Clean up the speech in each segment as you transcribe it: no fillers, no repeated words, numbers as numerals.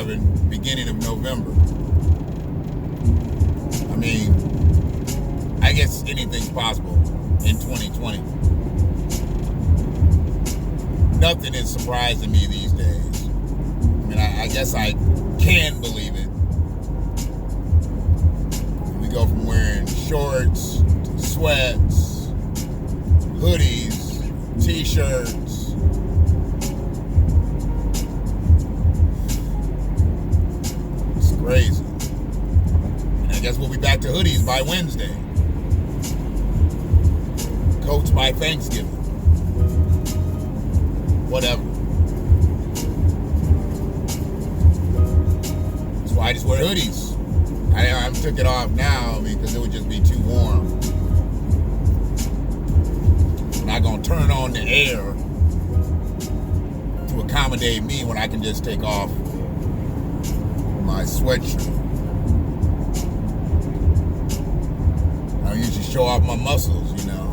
having beginning of November. I mean, I guess anything's possible in 2020. Nothing is surprising me these days. I mean, I guess I can believe it. We go from wearing shorts to sweats, hoodies, t-shirts. It's crazy. And I guess we'll be back to hoodies by Wednesday. Coats by Thanksgiving. Whatever. That's why I just wear hoodies. I took it off now because it would just be too warm. I'm not gonna turn on the air to accommodate me when I can just take off my sweatshirt. I usually show off my muscles, you know.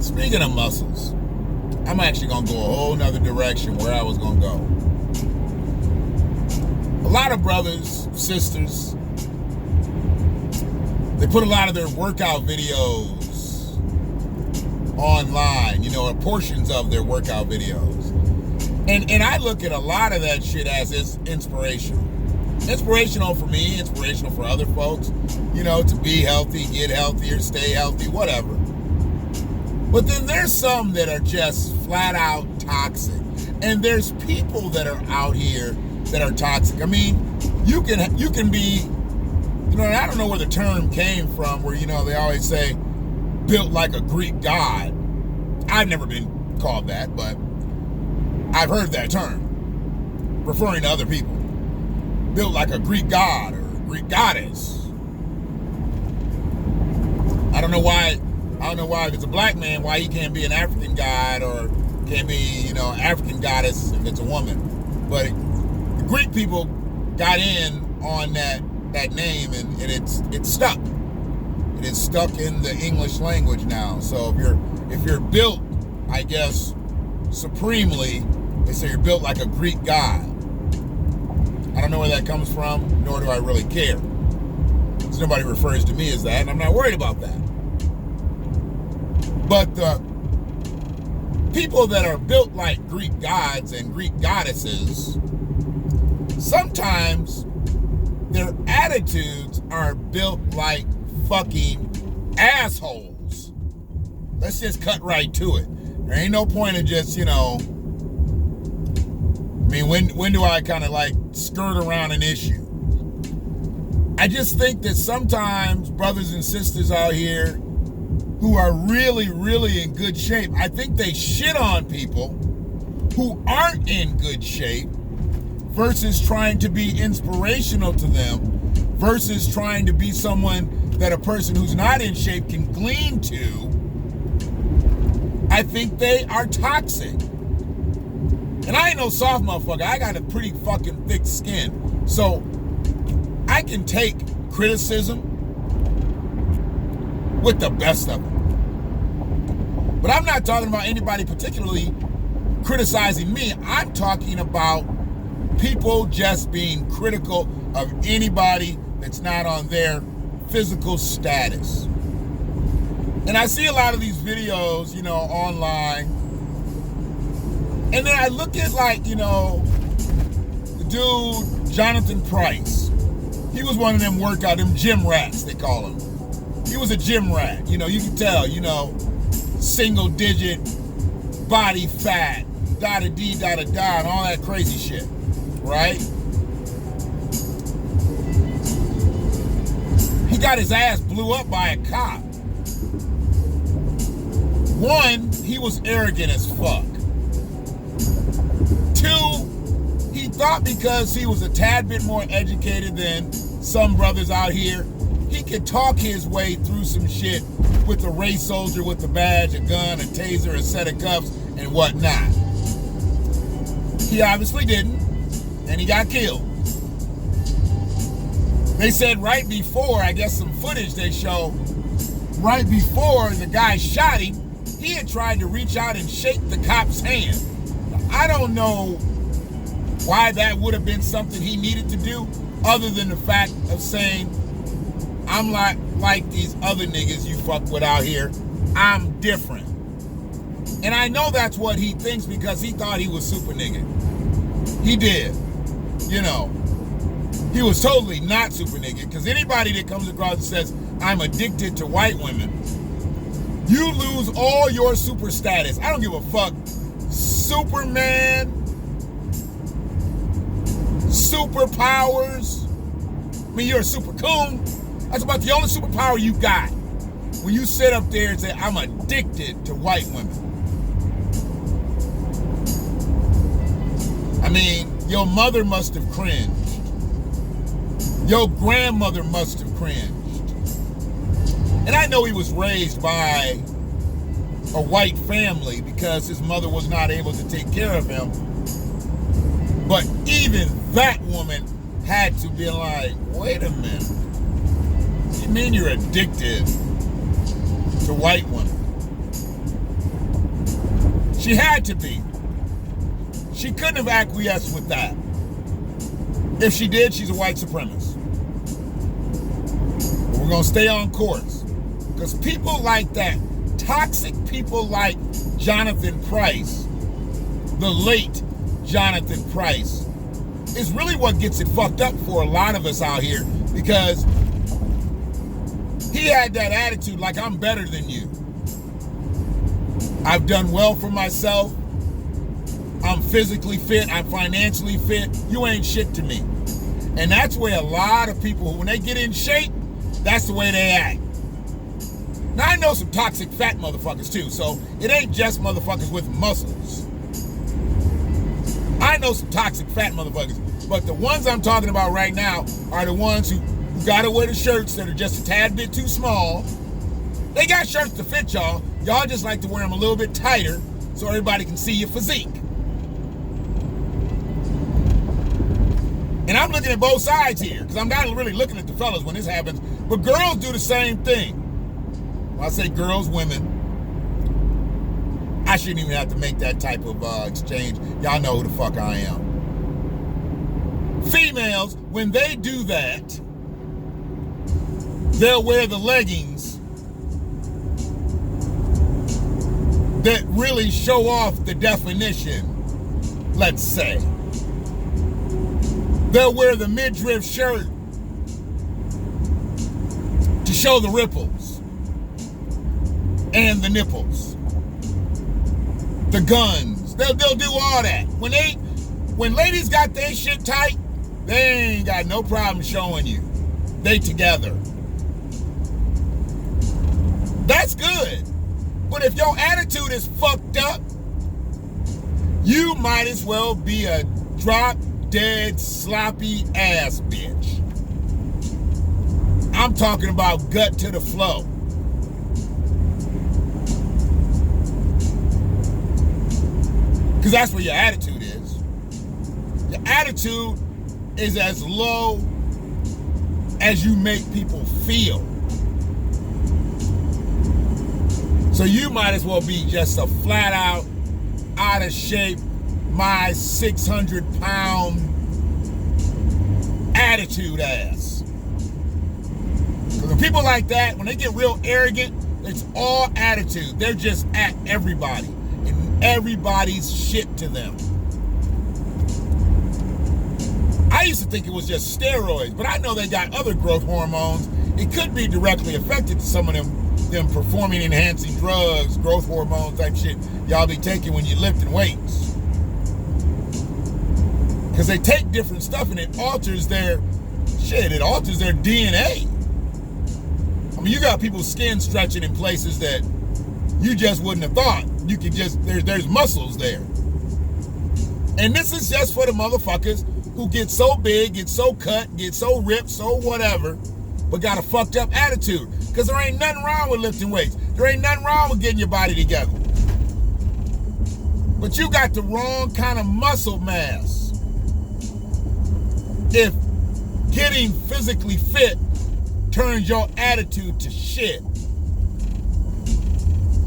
Speaking of muscles, I'm actually going to go a whole nother direction where I was going to go. A lot of brothers, sisters, they put a lot of their workout videos online, you know, or portions of their workout videos. And I look at a lot of that shit as it's inspirational. Inspirational for me, inspirational for other folks, you know, to be healthy, get healthier, stay healthy, whatever. But then there's some that are just flat out toxic. And there's people that are out here that are toxic. I mean, you can be, you know, and I don't know where the term came from where, you know, they always say built like a Greek god. I've never been called that, but I've heard that term referring to other people. Built like a Greek god or Greek goddess. I don't know why if it's a black man, why he can't be an African god or can't be, you know, African goddess if it's a woman. But the Greek people got in on that name and it's stuck. It is stuck in the English language now. So if you're built, I guess, supremely, they say you're built like a Greek god. I don't know where that comes from, nor do I really care. Because nobody refers to me as that, and I'm not worried about that. But the people that are built like Greek gods and Greek goddesses, sometimes their attitudes are built like fucking assholes. Let's just cut right to it. There ain't no point in just, you know, I mean, when do I kind of like skirt around an issue? I just think that sometimes brothers and sisters out here who are really, really in good shape, I think they shit on people who aren't in good shape versus trying to be inspirational to them versus trying to be someone that a person who's not in shape can glean to. I think they are toxic. And I ain't no soft motherfucker. I got a pretty fucking thick skin. So I can take criticism with the best of them. But I'm not talking about anybody particularly criticizing me. I'm talking about people just being critical of anybody that's not on their physical status. And I see a lot of these videos, you know, online. And then I look at, like, you know, the dude, Jonathan Price. He was one of them them gym rats, they call him. He was a gym rat. You know, you can tell, you know, single digit body fat, da-da-dee, da-da-da, and all that crazy shit, right? He got his ass blew up by a cop. One, he was arrogant as fuck. Two, he thought because he was a tad bit more educated than some brothers out here, he could talk his way through some shit with a race soldier with a badge, a gun, a taser, a set of cuffs, and whatnot. He obviously didn't, and he got killed. They said right before, I guess some footage they show, right before the guy shot him, he had tried to reach out and shake the cop's hand. I don't know why that would have been something he needed to do, other than the fact of saying, I'm like these other niggas you fuck with out here. I'm different. And I know that's what he thinks because he thought he was super nigga. He did. You know, he was totally not super nigga, because anybody that comes across and says, I'm addicted to white women, you lose all your super status. I don't give a fuck. Superman, superpowers. I mean, you're a super coon. That's about the only superpower you got. When you sit up there and say, I'm addicted to white women. I mean, your mother must have cringed. Your grandmother must have cringed. And I know he was raised by a white family because his mother was not able to take care of him. But even that woman had to be like, wait a minute. You mean you're addicted to white women? She had to be. She couldn't have acquiesced with that. If she did, she's a white supremacist. But we're going to stay on course. Because people like that, toxic people like Jonathan Price, the late Jonathan Price, is really what gets it fucked up for a lot of us out here, because he had that attitude like, I'm better than you. I've done well for myself. I'm physically fit. I'm financially fit. You ain't shit to me. And that's where a lot of people, when they get in shape, that's the way they act. Now, I know some toxic fat motherfuckers too, so it ain't just motherfuckers with muscles. I know some toxic fat motherfuckers, but the ones I'm talking about right now are the ones who gotta wear the shirts that are just a tad bit too small. They got shirts to fit y'all. Y'all just like to wear them a little bit tighter so everybody can see your physique. And I'm looking at both sides here, because I'm not really looking at the fellas when this happens, but girls do the same thing. When I say girls, women, I shouldn't even have to make that type of exchange. Y'all know who the fuck I am. Females, when they do that, they'll wear the leggings that really show off the definition, let's say. They'll wear the midriff shirt to show the ripples and the nipples, the guns. They'll do all that. When ladies got their shit tight, they ain't got no problem showing you. They together. That's good. But if your attitude is fucked up, you might as well be a drop dead sloppy ass bitch. I'm talking about gut to the flow. Because that's where your attitude is. Your attitude is as low as you make people feel. So you might as well be just a flat out of shape, my 600-pound attitude ass. Because when people like that, when they get real arrogant, it's all attitude. They're just at everybody. And everybody's shit to them. I used to think it was just steroids, but I know they got other growth hormones. It could be directly affected to some of them performing enhancing drugs, growth hormone type shit y'all be taking when you're lifting weights. Because they take different stuff and it alters their shit. It alters their DNA. I mean, you got people's skin stretching in places that you just wouldn't have thought. You could just, there's muscles there. And this is just for the motherfuckers who get so big, get so cut, get so ripped, so whatever, but got a fucked up attitude. Because there ain't nothing wrong with lifting weights. There ain't nothing wrong with getting your body together. But you got the wrong kind of muscle mass. If getting physically fit turns your attitude to shit.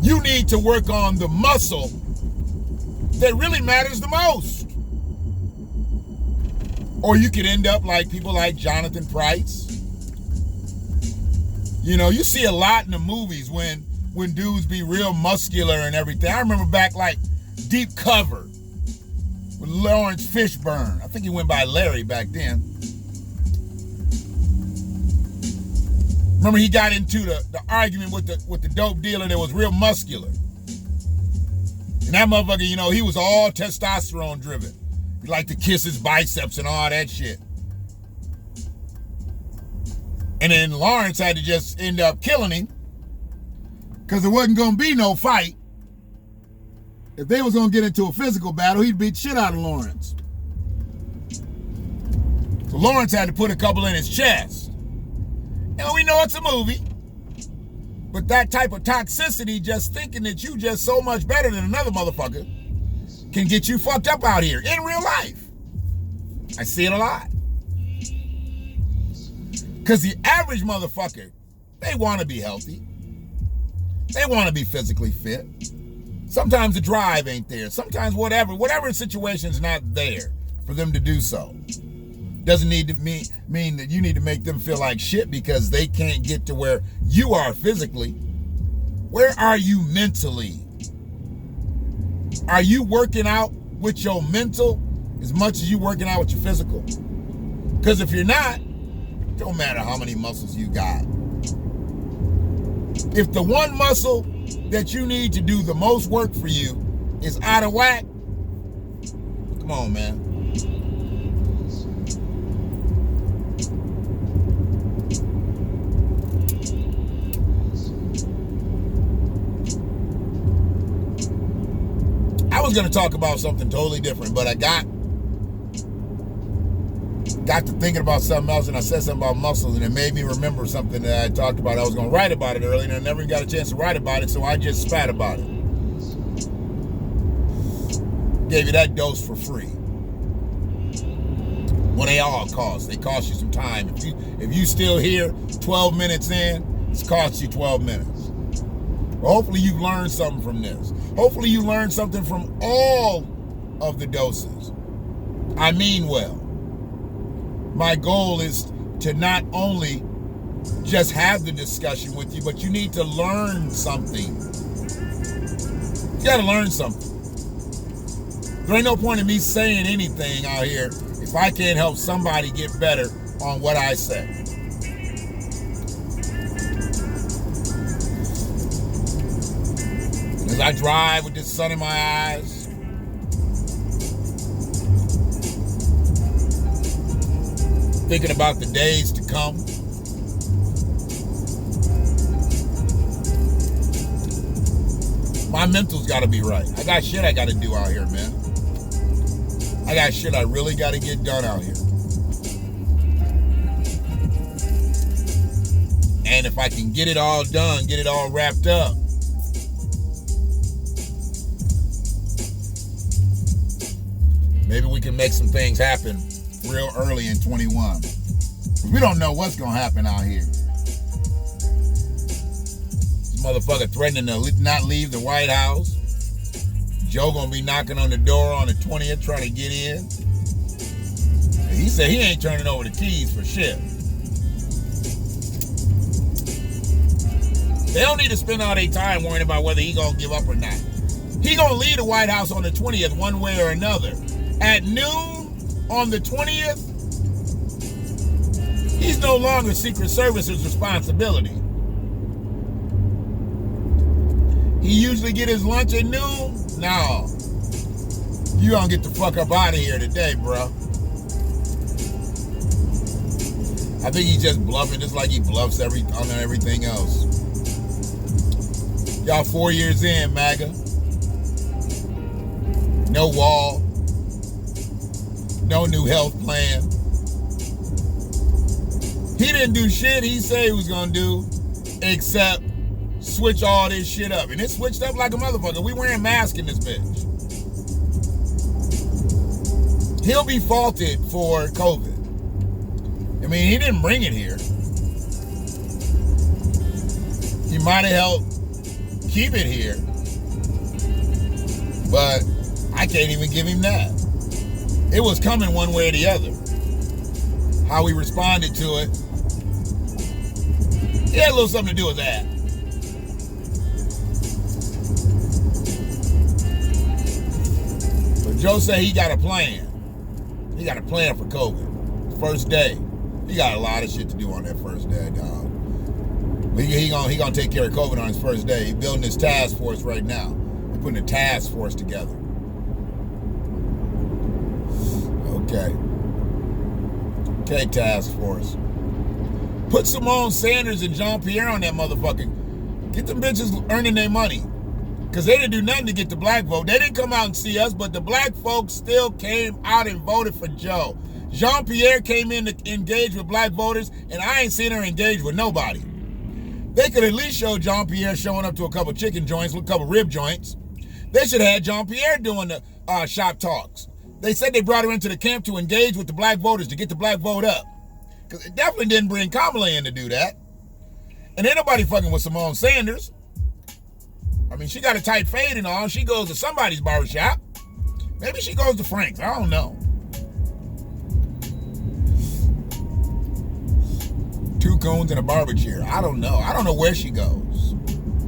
You need to work on the muscle that really matters the most. Or you could end up like people like Jonathan Price. You know, you see a lot in the movies when dudes be real muscular and everything. I remember back like Deep Cover with Lawrence Fishburne. I think he went by Larry back then. Remember he got into the argument with the dope dealer that was real muscular. And that motherfucker, you know, he was all testosterone driven. He liked to kiss his biceps and all that shit. And then Lawrence had to just end up killing him because there wasn't going to be no fight. If they was going to get into a physical battle, he'd beat shit out of Lawrence. So Lawrence had to put a couple in his chest. And we know it's a movie. But that type of toxicity, just thinking that you just so much better than another motherfucker, can get you fucked up out here in real life. I see it a lot. Because the average motherfucker, they want to be healthy. They want to be physically fit. Sometimes the drive ain't there. Sometimes whatever situation's not there for them to do so. Doesn't need to mean that you need to make them feel like shit because they can't get to where you are physically. Where are you mentally? Are you working out with your mental as much as you working out with your physical? Because if you're not, it don't matter how many muscles you got. If the one muscle that you need to do the most work for you is out of whack, come on, man. I was going to talk about something totally different, but I got to thinking about something else, and I said something about muscles, and it made me remember something that I talked about. I was going to write about it earlier, and I never got a chance to write about it, so I just spat about it. Gave you that dose for free. Well, they all cost. They cost you some time. If you still here 12 minutes in, it's cost you 12 minutes. Well, hopefully you've learned something from this. Hopefully you learned something from all of the doses. I mean well. My goal is to not only just have the discussion with you, but you need to learn something. You got to learn something. There ain't no point in me saying anything out here if I can't help somebody get better on what I say. As I drive with the sun in my eyes, thinking about the days to come, my mental's got to be right. I got shit I got to do out here, man. I got shit I really got to get done out here. And if I can get it all done, get it all wrapped up, maybe we can make some things happen real early in 21. We don't know what's going to happen out here. This motherfucker threatening to not leave the White House. Joe going to be knocking on the door on the 20th trying to get in. He said he ain't turning over the keys for shit. They don't need to spend all their time worrying about whether he going to give up or not. He going to leave the White House on the 20th one way or another. At noon, on the 20th, he's no longer Secret Service's responsibility. He usually get his lunch at noon. No. You gonna get the fuck up out of here today, bro. I think he's just bluffing just like he bluffs on everything else. Y'all 4 years in, MAGA. No wall. No new health plan. He didn't do shit he said he was gonna do except switch all this shit up. And it switched up like a motherfucker. We wearing masks in this bitch. He'll be faulted for COVID. I mean, he didn't bring it here. He might have helped keep it here. But I can't even give him that. It was coming one way or the other. How we responded to it. It had a little something to do with that. But Joe said he got a plan. He got a plan for COVID. First day. He got a lot of shit to do on that first day, dog. But he gonna take care of COVID on his first day. He's building his task force right now. They're putting a task force together. Okay. Okay, task force. Put Simone Sanders and Jean-Pierre on that motherfucker. Get them bitches earning their money. Because they didn't do nothing to get the black vote. They didn't come out and see us, but the black folks still came out and voted for Joe. Jean-Pierre came in to engage with black voters, and I ain't seen her engage with nobody. They could at least show Jean-Pierre showing up to a couple chicken joints, a couple rib joints. They should have had Jean-Pierre doing the shop talks. They said they brought her into the camp to engage with the black voters, to get the black vote up. Because it definitely didn't bring Kamala in to do that. And ain't nobody fucking with Simone Sanders. I mean, she got a tight fade and all. She goes to somebody's barbershop. Maybe she goes to Frank's. I don't know. 2 cones and a barber chair. I don't know. I don't know where she goes.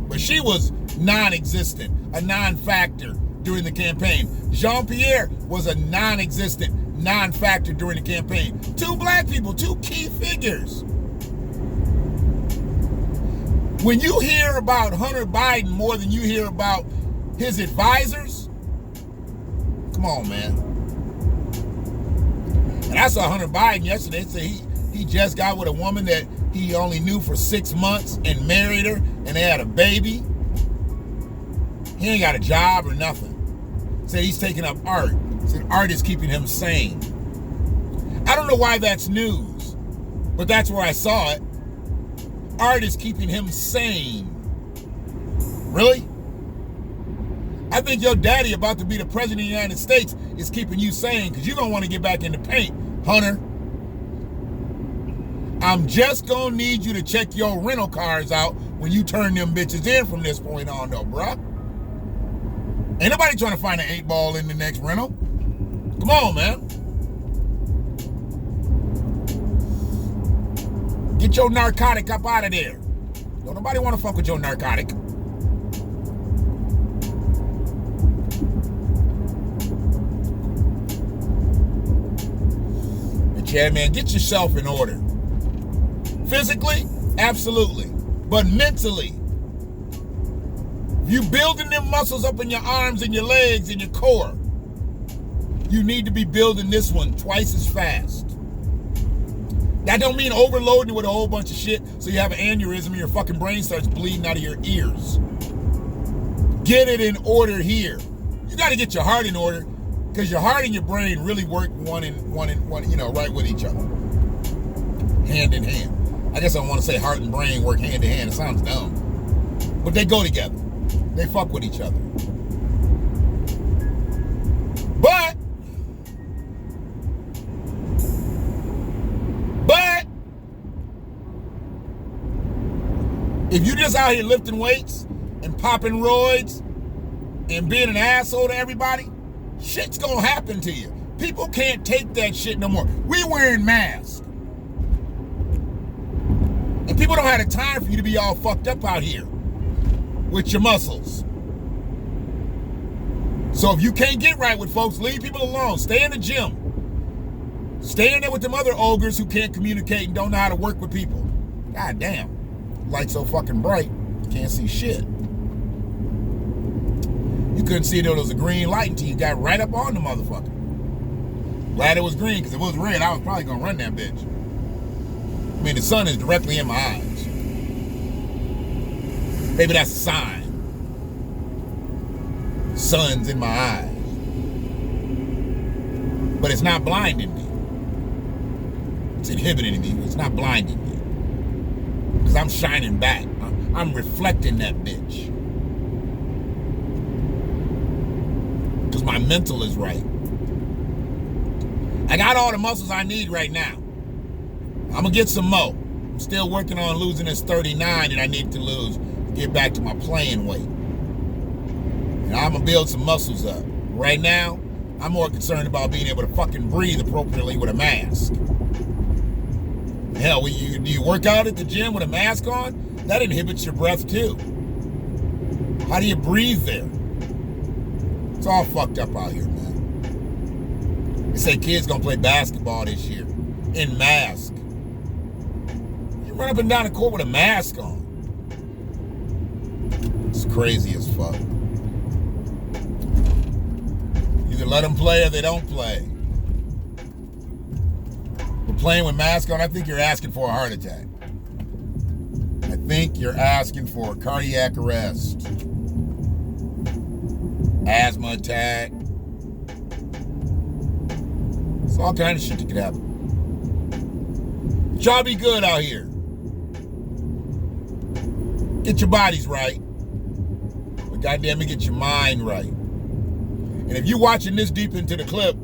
But she was non-existent, a non-factor during the campaign. Jean-Pierre was a non-existent, non-factor during the campaign. 2 black people, 2 key figures. When you hear about Hunter Biden more than you hear about his advisors, come on, man. And I saw Hunter Biden yesterday say he just got with a woman that he only knew for 6 months and married her, and they had a baby. He ain't got a job or nothing. Said he's taking up art. Said art is keeping him sane. I don't know why that's news, but that's where I saw it. Art is keeping him sane. Really? I think your daddy about to be the president of the United States is keeping you sane, because you're going to want to get back in the paint, Hunter. I'm just going to need you to check your rental cars out when you turn them bitches in from this point on, though, bruh. Ain't nobody trying to find an 8 ball in the next rental. Come on, man. Get your narcotic up out of there. Don't nobody want to fuck with your narcotic. But yeah, man, get yourself in order. Physically, absolutely. But mentally, you building them muscles up in your arms and your legs and your core, you need to be building this one twice as fast. That don't mean overloading it with a whole bunch of shit so you have an aneurysm and your fucking brain starts bleeding out of your ears. Get it in order here. You got to get your heart in order, because your heart and your brain really work one in one, right with each other. Hand in hand. I guess I want to say heart and brain work hand in hand. It sounds dumb. But they go together. They fuck with each other. But if you just out here lifting weights and popping roids and being an asshole to everybody, shit's gonna happen to you. People can't take that shit no more. We wearing masks. And people don't have the time for you to be all fucked up out here with your muscles. So if you can't get right with folks, leave people alone. Stay in the gym. Stay in there with them other ogres who can't communicate and don't know how to work with people. God damn. Light so fucking bright, you can't see shit. You couldn't see there was a green light until you got right up on the motherfucker. Glad it was green, because if it was red, I was probably gonna run that bitch. I mean, the sun is directly in my eyes. Maybe that's a sign. Sun's in my eyes. But it's not blinding me. It's inhibiting me, but it's not blinding me. Because I'm shining back. I'm reflecting that bitch. Because my mental is right. I got all the muscles I need right now. I'm going to get some more. I'm still working on losing this 39 that I need to lose get back to my playing weight. And I'm going to build some muscles up. Right now, I'm more concerned about being able to fucking breathe appropriately with a mask. Hell, do you work out at the gym with a mask on? That inhibits your breath too. How do you breathe there? It's all fucked up out here, man. They say kids gonna play basketball this year in mask. You run up and down the court with a mask on. It's crazy as fuck. Either let them play or they don't play. But playing with mask on, I think you're asking for a heart attack. I think you're asking for a cardiac arrest. Asthma attack. It's all kind of shit that could happen. But y'all be good out here. Get your bodies right. But goddamn it, get your mind right. And if you're watching this deep into the clip,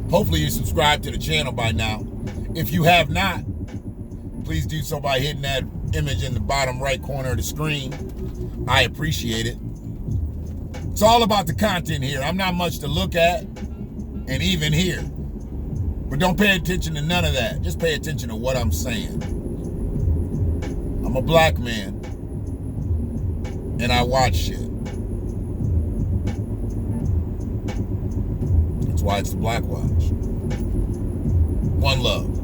hopefully you subscribe to the channel by now. If you have not, please do so by hitting that image in the bottom right corner of the screen. I appreciate it. It's all about the content here. I'm not much to look at and even hear. But don't pay attention to none of that. Just pay attention to what I'm saying. I'm a black man and I watch shit. That's why it's the BlackWatch. One love.